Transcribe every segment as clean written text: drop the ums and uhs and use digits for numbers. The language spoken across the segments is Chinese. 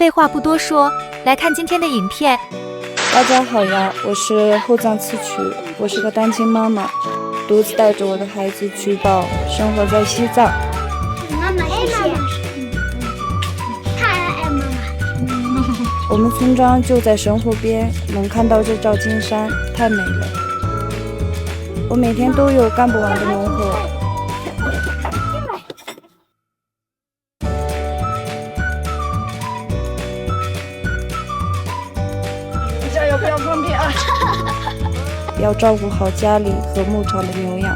废话不多说，来看今天的影片。大家好呀，我是后藏次曲，我是个单亲妈妈，独自带着我的孩子取宝，生活在西藏。妈妈，谢谢。太爱妈妈。我们村庄就在神湖边，能看到这照金山，太美了。我每天都有干不完的农活。加油，不要碰壁啊！要照顾好家里和牧场的牛羊，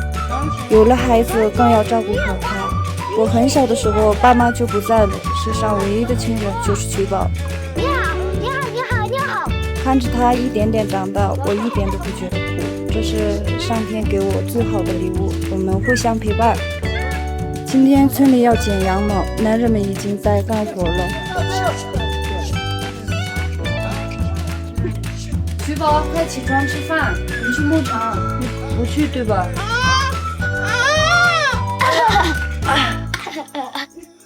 有了孩子更要照顾好他。我很小的时候，爸妈就不在了，世上唯一的亲人就是取宝。你好，你好，你好，你好。看着他一点点长大，我一点都不觉得苦，这是上天给我最好的礼物，我们互相陪伴。今天村里要剪羊毛，男人们已经在干活了。取宝，快起床吃饭，你去牧场，你不去对吧？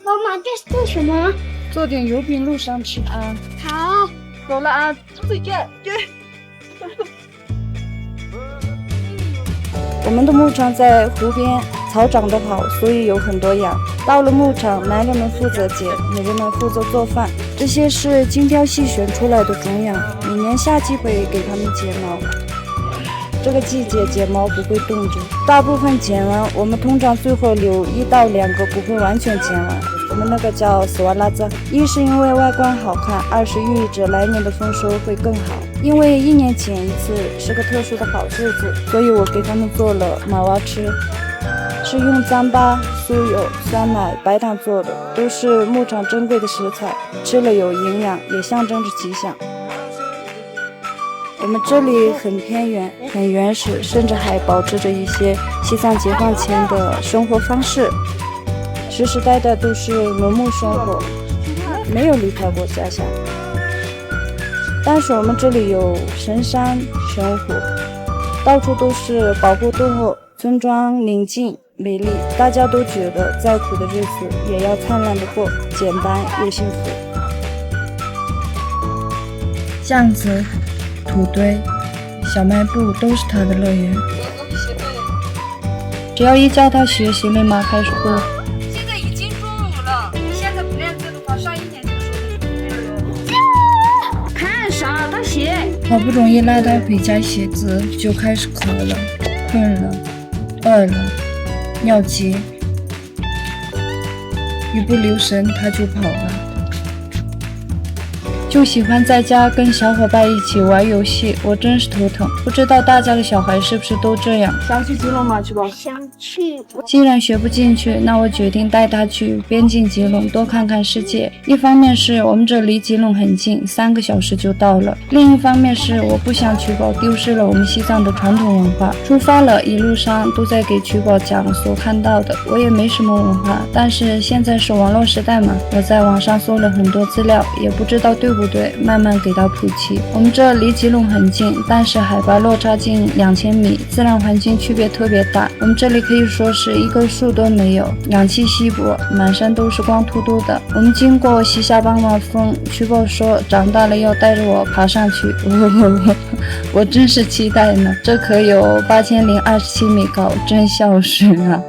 妈妈，这是做什么？做点油饼路上吃啊。好，走了啊，出去见。我们的牧场在湖边，草长得好，所以有很多羊。到了牧场，男人们负责剪，女人们负责做饭。这些是精挑细选出来的种羊，每年夏季会给它们剪毛。这个季节剪毛不会冻着，大部分剪完，我们通常最后留1到2个不会完全剪完。我们那个叫斯瓦拉子，一是因为外观好看，二是寓意着来年的丰收会更好。因为1年剪一次是个特殊的好日子，所以我给他们做了马娃吃，是用糌粑、酥油、酸奶、白糖做的，都是牧场珍贵的食材，吃了有营养，也象征着吉祥。我们这里很偏远，很原始，甚至还保持着一些西藏解放前的生活方式，世世代代都是农牧生活，没有离开过家乡。但是我们这里有神山、神湖，到处都是保护动物，村庄宁静美丽，大家都觉得再苦的日子也要灿烂的过，简单又幸福。巷子、土堆、小卖部都是他的乐园。只要一教他学习，立马开始会。现在已经中午了，你现在不练这个话，上1年级的时候看啥？他写。好不容易拉他回家写字，就开始考了，困了，饿了，尿急，一不留神他就跑了。就喜欢在家跟小伙伴一起玩游戏，我真是头疼。不知道大家的小孩是不是都这样？想去吉隆吗？去吧。想去。既然学不进去，那我决定带他去边境吉隆多看看世界。一方面是我们这离吉隆很近，3个小时就到了；另一方面是我不想取宝丢失了我们西藏的传统文化。出发了，一路上都在给取宝讲所看到的。我也没什么文化，但是现在是网络时代嘛，我在网上搜了很多资料，也不知道对不对，慢慢给他普及。我们这离吉隆很近，但是海拔落差近2000米，自然环境区别特别大。我们这里可以说是一棵树都没有，氧气稀薄，满山都是光秃秃的。我们经过西夏邦万峰，取宝说长大了要带着我爬上去，我真是期待呢。这可有8027米高，真孝顺啊！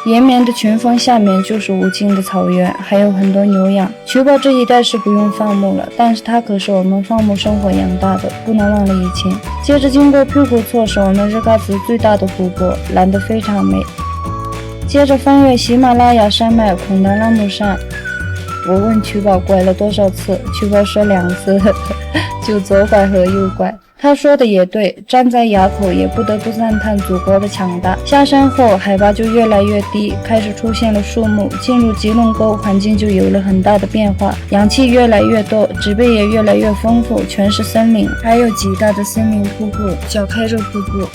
延绵的群峰下面就是无尽的草原，还有很多牛羊。取宝这一带是不用放牧了，但是它可是我们放牧生活养大的，不能忘了以前。接着经过佩古措，是我们日喀则最大的湖泊，蓝得非常美。接着翻越喜马拉雅山脉孔达拉姆山，我问取宝拐了多少次，取宝说2次，就左拐和右拐。他说的也对，站在垭口也不得不赞叹祖国的强大。下山后海拔就越来越低，开始出现了树木，进入吉隆沟环境就有了很大的变化，氧气越来越多，植被也越来越丰富，全是森林，还有极大的森林瀑布，叫开热瀑布。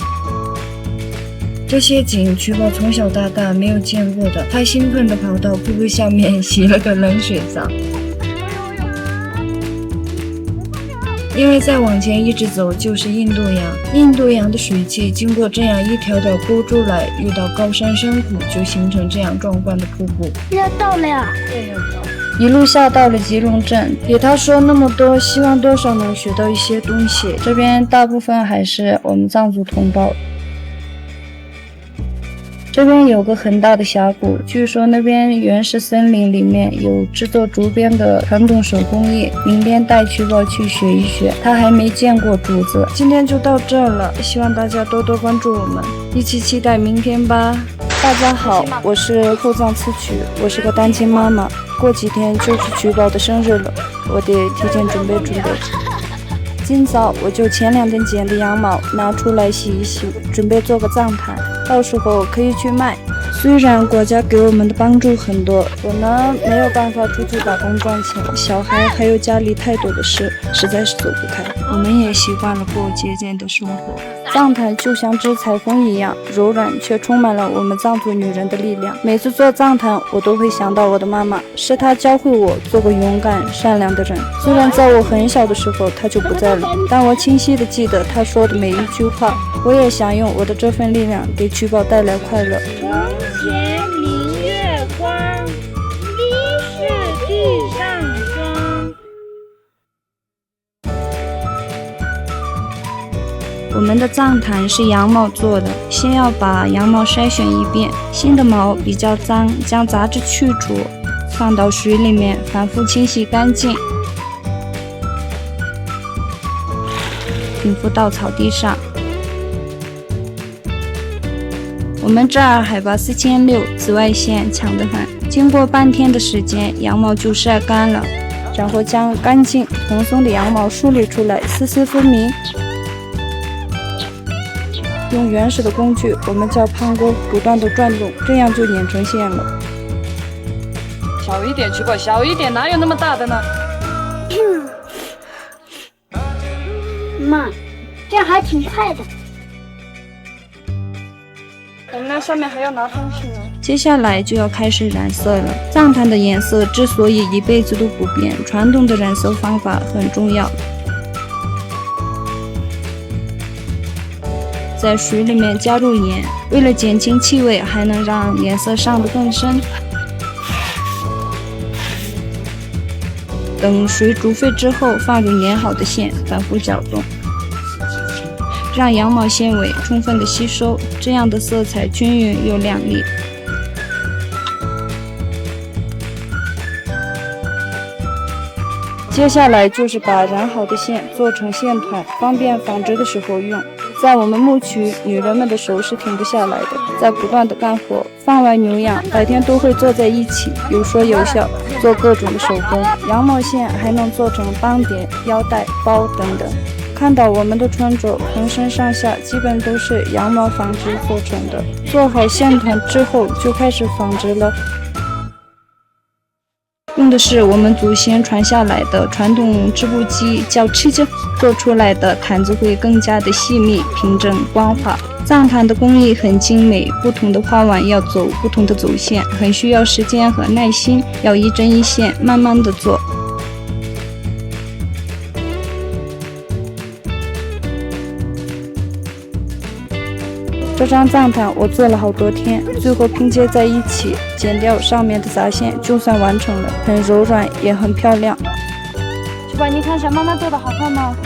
这些景取宝从小到大没有见过的，他兴奋地跑到瀑布下面洗了个冷水澡。因为再往前一直走就是印度洋，印度洋的水汽经过这样一条条沟出来，遇到高山深谷，就形成这样壮观的瀑布。要到了呀！对，要到。一路下到了吉隆镇，给他说那么多，希望多少能学到一些东西。这边大部分还是我们藏族同胞。这边有个很大的峡谷，据说那边原始森林里面有制作竹编的传统手工艺，明天带曲宝去学一学，他还没见过竹子。今天就到这了，希望大家多多关注我们，一起期待明天吧。大家好，我是后藏词曲，我是个单亲妈妈，过几天就是曲宝的生日了，我得提前准备。今早我就前2天剪的羊毛拿出来洗一洗，准备做个藏毯，到时候可以去卖。虽然国家给我们的帮助很多，我呢没有办法出去打工赚钱，小孩还有家里太多的事，实在是走不开。我们也习惯了过节俭的生活。藏毯就像只彩虹一样柔软，却充满了我们藏族女人的力量。每次做藏毯，我都会想到我的妈妈，是她教会我做个勇敢善良的人。虽然在我很小的时候她就不在了，但我清晰地记得她说的每一句话。我也想用我的这份力量给曲宝带来快乐。前明月光，疑是地上霜。我们的藏毯是羊毛做的，先要把羊毛筛选一遍，新的毛比较脏，将杂质去除，放到水里面反复清洗干净，平复到草地上。我们这儿海拔4600，紫外线强得很。经过半天的时间，羊毛就晒干了，然后将干净蓬松的羊毛梳理出来，丝丝分明。用原始的工具，我们叫pan锅，不断的转动，这样就捻成线了。小一点，曲宝，小一点，哪有那么大的呢？妈，这样还挺快的。我们那上面还要拿东西呢。接下来就要开始染色了。藏毯的颜色之所以一辈子都不变，传统的染色方法很重要。在水里面加入盐，为了减轻气味，还能让颜色上得更深。等水煮沸之后，放入捻好的线，反复搅动，让羊毛纤维充分的吸收，这样的色彩均匀又亮丽。接下来就是把染好的线做成线团，方便纺织的时候用。在我们牧区，女人们的手是停不下来的，在不断的干活，放完牛羊，白天都会坐在一起，有说有笑，做各种的手工。羊毛线还能做成绑点、腰带、包等等。看到我们的穿着，浑身上下基本都是羊毛纺织做成的。做好线团之后，就开始纺织了。用的是我们祖先传下来的传统织布机，叫吃机，做出来的毯子会更加的细密、平整、光滑。藏毯的工艺很精美，不同的花纹要走不同的走线，很需要时间和耐心，要一针一线，慢慢的做。这张藏毯我做了好多天，最后拼接在一起，剪掉上面的杂线，就算完成了，很柔软也很漂亮。去吧，你看小妈妈做的好看吗？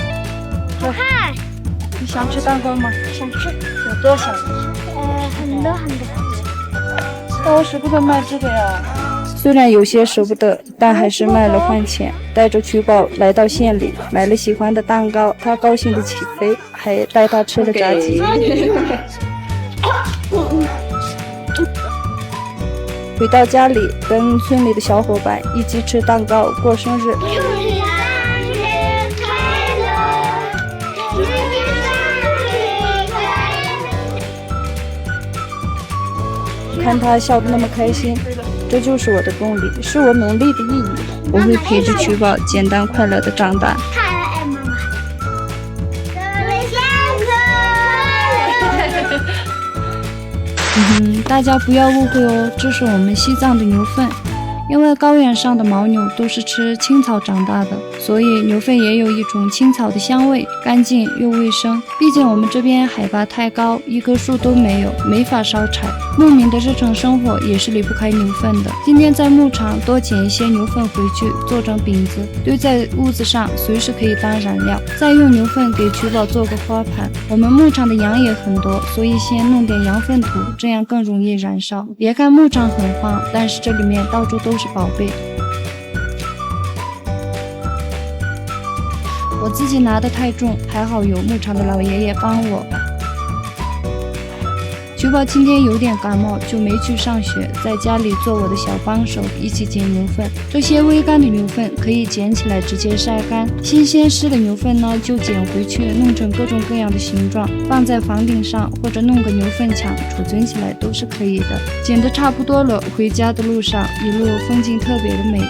好看。你想吃蛋糕吗？想吃。有多想？很多很多。但我舍不得卖这个呀。虽然有些舍不得，但还是卖了换钱，带着曲宝来到县里，买了喜欢的蛋糕，他高兴的起飞，还带他吃了炸鸡。回到家里，跟村里的小伙伴一起吃蛋糕过生日。祝你生日快乐！祝你生日快乐！看他笑得那么开心，这就是我的动力，是我努力的意义。我会陪着曲宝简单快乐的长大。太爱妈妈。祝你生日快乐！大家不要误会哦，这是我们西藏的牛粪。因为高原上的牦牛都是吃青草长大的，所以牛粪也有一种青草的香味，干净又卫生。毕竟我们这边海拔太高，一棵树都没有，没法烧柴。牧民的日常生活也是离不开牛粪的。今天在牧场多捡一些牛粪回去，做成饼子，堆在屋子上，随时可以当燃料。再用牛粪给取宝做个花盘。我们牧场的羊也很多，所以先弄点羊粪土，这样更容易燃烧。别看牧场很荒，但是这里面到处都是宝贝。我自己拿得太重，还好有牧场的老爷爷帮我。菊宝今天有点感冒，就没去上学，在家里做我的小帮手，一起捡牛粪。这些微干的牛粪可以捡起来直接晒干，新鲜湿的牛粪呢就捡回去，弄成各种各样的形状，放在房顶上或者弄个牛粪墙储存起来都是可以的。捡得差不多了，回家的路上一路风景特别的美。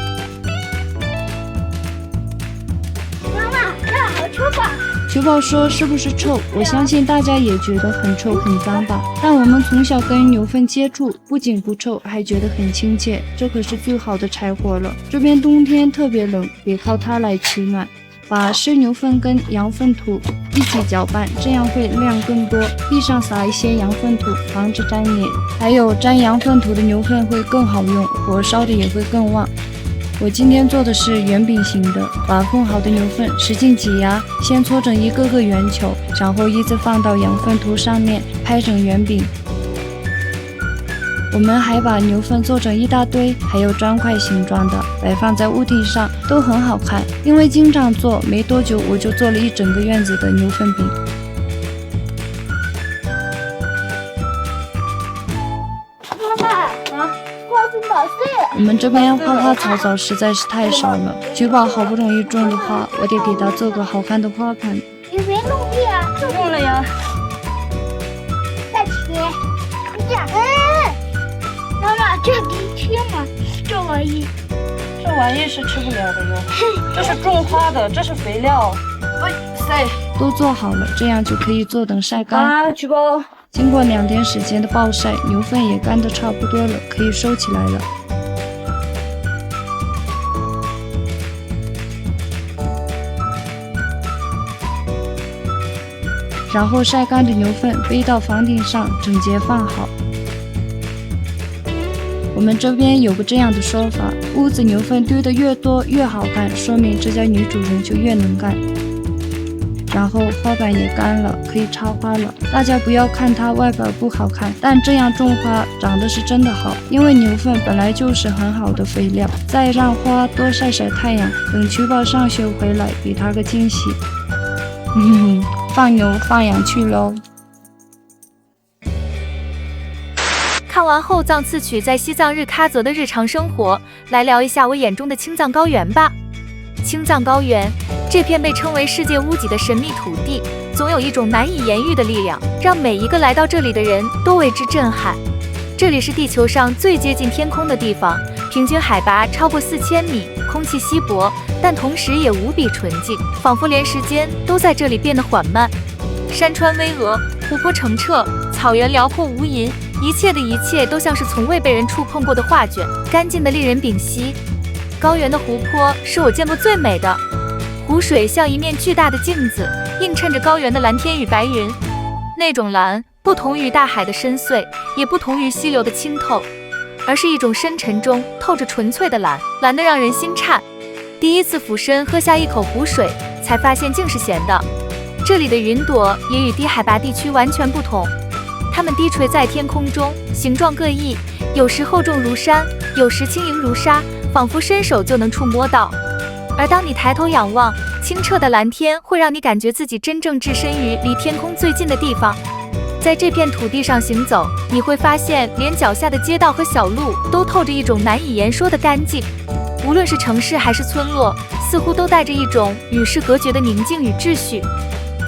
妈妈，这好臭吧？菊宝说是不是臭？我相信大家也觉得很臭很脏吧，但我们从小跟牛粪接触，不仅不臭，还觉得很亲切，这可是最好的柴火了。这边冬天特别冷，得靠它来取暖。把湿牛粪跟羊粪土一起搅拌，这样会量更多。地上撒一些羊粪土，防止粘黏。还有沾羊粪土的牛粪会更好用，火烧的也会更旺。我今天做的是圆饼型的，把混好的牛粪使劲挤压，先搓成一个个圆球，然后依次放到羊粪土上面，拍成圆饼。我们还把牛粪做成一大堆，还有砖块形状的，摆放在屋顶上，都很好看。因为经常做，没多久我就做了一整个院子的牛粪饼。妈妈，花粉打碎了。我们这边花花草草实在是太少了，菊宝好不容易种的花，我得给它做个好看的花盘。你没弄地啊？用了呀。再吃。这样。妈妈，这给你吃吗？这玩意。这玩意是吃不了的哟，这是种花的，这是肥料。哎塞，都做好了，这样就可以坐等晒干。啊，菊宝。经过2天时间的暴晒，牛粪也干得差不多了，可以收起来了。然后晒干的牛粪背到房顶上，整洁放好。我们这边有个这样的说法，屋子牛粪堆得越多越好看，说明这家女主人就越能干。然后花板也干了，可以插花了。大家不要看它外表不好看，但这样种花长得是真的好，因为牛粪本来就是很好的肥料。再让花多晒晒太阳，等菊宝上学回来，给它个惊喜。放牛放羊去喽。看完后藏次曲在西藏日喀则的日常生活，来聊一下我眼中的青藏高原吧。青藏高原这片被称为世界屋脊的神秘土地，总有一种难以言喻的力量，让每一个来到这里的人都为之震撼。这里是地球上最接近天空的地方，平均海拔超过4000米，空气稀薄，但同时也无比纯净，仿佛连时间都在这里变得缓慢。山川巍峨，湖泊澄澈，草原辽阔无垠，一切的一切都像是从未被人触碰过的画卷，干净的令人屏息。高原的湖泊是我见过最美的，湖水像一面巨大的镜子，映衬着高原的蓝天与白云。那种蓝不同于大海的深邃，也不同于溪流的清透，而是一种深沉中透着纯粹的蓝，蓝得让人心颤。第一次俯身喝下一口湖水，才发现竟是咸的。这里的云朵也与低海拔地区完全不同，它们低垂在天空中，形状各异，有时厚重如山，有时轻盈如沙，仿佛伸手就能触摸到。而当你抬头仰望，清澈的蓝天会让你感觉自己真正置身于离天空最近的地方。在这片土地上行走，你会发现连脚下的街道和小路都透着一种难以言说的干净。无论是城市还是村落，似乎都带着一种与世隔绝的宁静与秩序。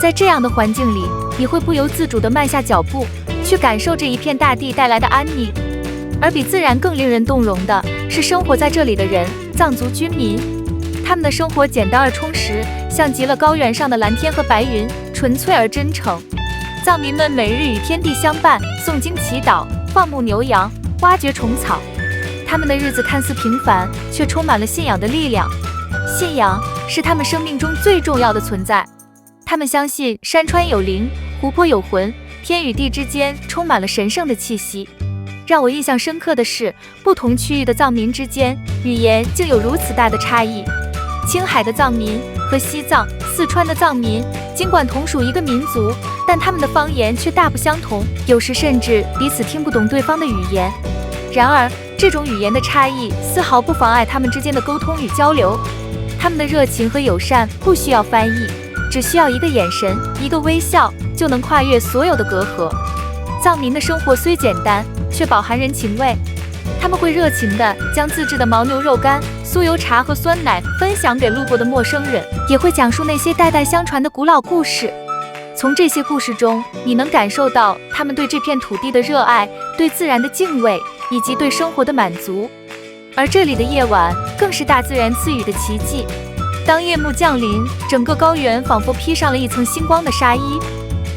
在这样的环境里，你会不由自主地慢下脚步，去感受这一片大地带来的安宁。而比自然更令人动容的是生活在这里的人，藏族居民。他们的生活简单而充实，像极了高原上的蓝天和白云，纯粹而真诚。藏民们每日与天地相伴，诵经祈祷，放牧牛羊，挖掘虫草。他们的日子看似平凡，却充满了信仰的力量。信仰是他们生命中最重要的存在。他们相信山川有灵，湖泊有魂，天与地之间充满了神圣的气息。让我印象深刻的是，不同区域的藏民之间语言竟有如此大的差异。青海的藏民和西藏、四川的藏民尽管同属一个民族，但他们的方言却大不相同，有时甚至彼此听不懂对方的语言。然而，这种语言的差异丝毫不妨碍他们之间的沟通与交流。他们的热情和友善不需要翻译，只需要一个眼神、一个微笑，就能跨越所有的隔阂。藏民的生活虽简单，却饱含人情味。他们会热情地将自制的牦牛肉干、酥油茶和酸奶分享给路过的陌生人，也会讲述那些代代相传的古老故事。从这些故事中，你能感受到他们对这片土地的热爱，对自然的敬畏，以及对生活的满足。而这里的夜晚更是大自然赐予的奇迹。当夜幕降临，整个高原仿佛披上了一层星光的纱衣。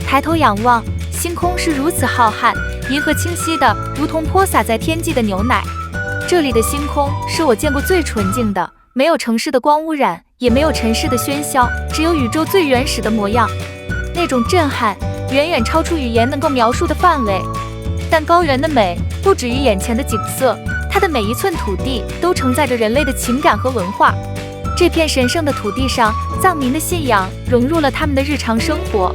抬头仰望，星空是如此浩瀚，银河清晰的如同泼洒在天际的牛奶。这里的星空是我见过最纯净的，没有城市的光污染，也没有尘世的喧嚣，只有宇宙最原始的模样。那种震撼远远超出语言能够描述的范围。但高原的美不止于眼前的景色，它的每一寸土地都承载着人类的情感和文化。这片神圣的土地上，藏民的信仰融入了他们的日常生活。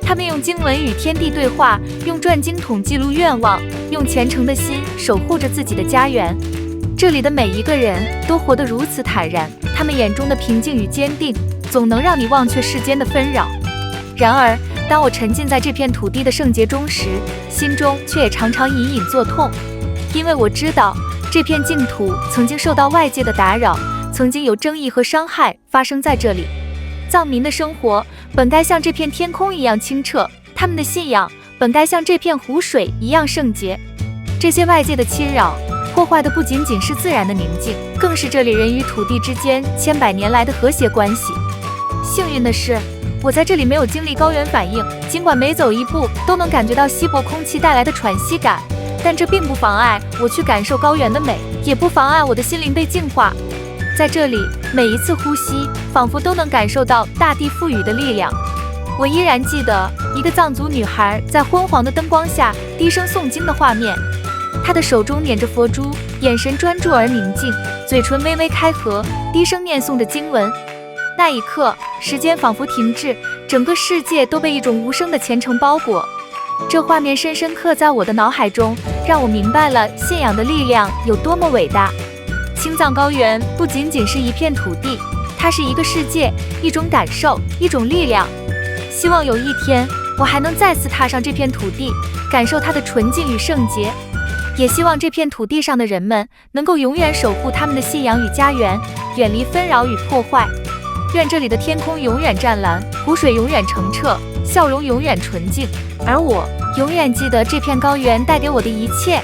他们用经文与天地对话，用转经筒记录愿望，用虔诚的心守护着自己的家园。这里的每一个人都活得如此坦然，他们眼中的平静与坚定，总能让你忘却世间的纷扰。然而，当我沉浸在这片土地的圣洁中时，心中却也常常隐隐作痛，因为我知道这片净土曾经受到外界的打扰，曾经有争议和伤害发生在这里。藏民的生活本该像这片天空一样清澈，他们的信仰本该像这片湖水一样圣洁。这些外界的侵扰破坏的不仅仅是自然的宁静，更是这里人与土地之间千百年来的和谐关系。幸运的是，我在这里没有经历高原反应，尽管每走一步都能感觉到稀薄空气带来的喘息感，但这并不妨碍我去感受高原的美，也不妨碍我的心灵被净化。在这里，每一次呼吸仿佛都能感受到大地赋予的力量。我依然记得一个藏族女孩在昏黄的灯光下低声诵经的画面，她的手中捻着佛珠，眼神专注而宁静，嘴唇微微开合，低声念诵着经文。那一刻，时间仿佛停滞，整个世界都被一种无声的虔诚包裹。这画面深深刻在我的脑海中，让我明白了信仰的力量有多么伟大。青藏高原不仅仅是一片土地，它是一个世界，一种感受，一种力量。希望有一天，我还能再次踏上这片土地，感受它的纯净与圣洁。也希望这片土地上的人们能够永远守护他们的信仰与家园，远离纷扰与破坏。愿这里的天空永远湛蓝，湖水永远澄澈，笑容永远纯净，而我永远记得这片高原带给我的一切。